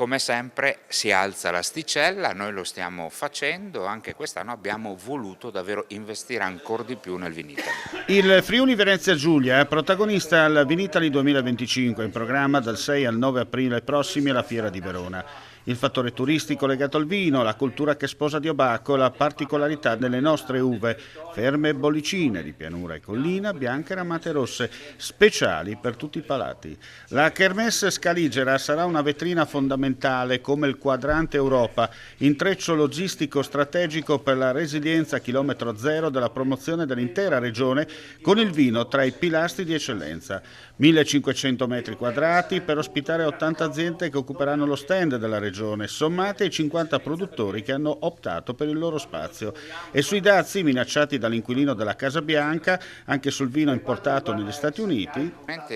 come sempre si alza l'asticella, noi lo stiamo facendo, anche quest'anno abbiamo voluto davvero investire ancora di più nel Vinitaly. Il Friuli Venezia Giulia è protagonista al Vinitaly 2025, in programma dal 6 al 9 aprile prossimi alla Fiera di Verona. Il fattore turistico legato al vino, la cultura che sposa Diobacco, la particolarità delle nostre uve, ferme e bollicine di pianura e collina, bianche e ramate rosse, speciali per tutti i palati. La Kermesse Scaligera sarà una vetrina fondamentale come il quadrante Europa, intreccio logistico strategico per la resilienza a chilometro zero della promozione dell'intera regione con il vino tra i pilastri di eccellenza. 1500 metri quadrati per ospitare 80 aziende che occuperanno lo stand della regione, sommate ai 50 produttori che hanno optato per il loro spazio. E sui dazi minacciati dall'inquilino della Casa Bianca, anche sul vino importato negli Stati Uniti?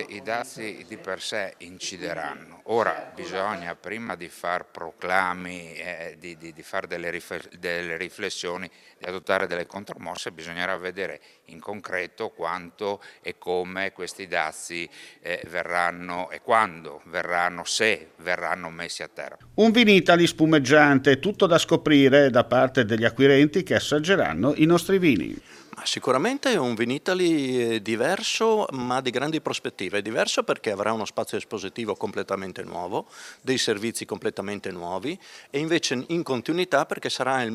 I dazi di per sé incideranno. Ora bisogna, prima di far proclami, di fare delle riflessioni, di adottare delle contromosse, bisognerà vedere in concreto quanto e come questi dazi verranno e quando verranno, se verranno messi a terra. Un Vinitaly spumeggiante, tutto da scoprire da parte degli acquirenti che assaggeranno i nostri vini. Sicuramente è un Vinitaly diverso, ma di grandi prospettive. È diverso perché avrà uno spazio espositivo completamente nuovo, dei servizi completamente nuovi, e invece in continuità perché sarà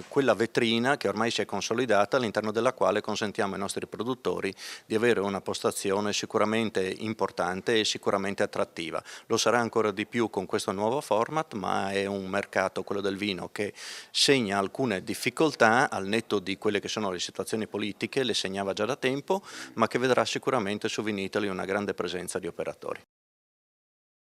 quella vetrina che ormai si è consolidata, all'interno della quale consentiamo ai nostri produttori di avere una postazione sicuramente importante e sicuramente attrattiva. Lo sarà ancora di più con questo nuovo format, ma è un mercato, quello del vino, che segna alcune difficoltà al netto di quelle che sono le situazioni politiche, le segnava già da tempo, ma che vedrà sicuramente su Vinitaly una grande presenza di operatori.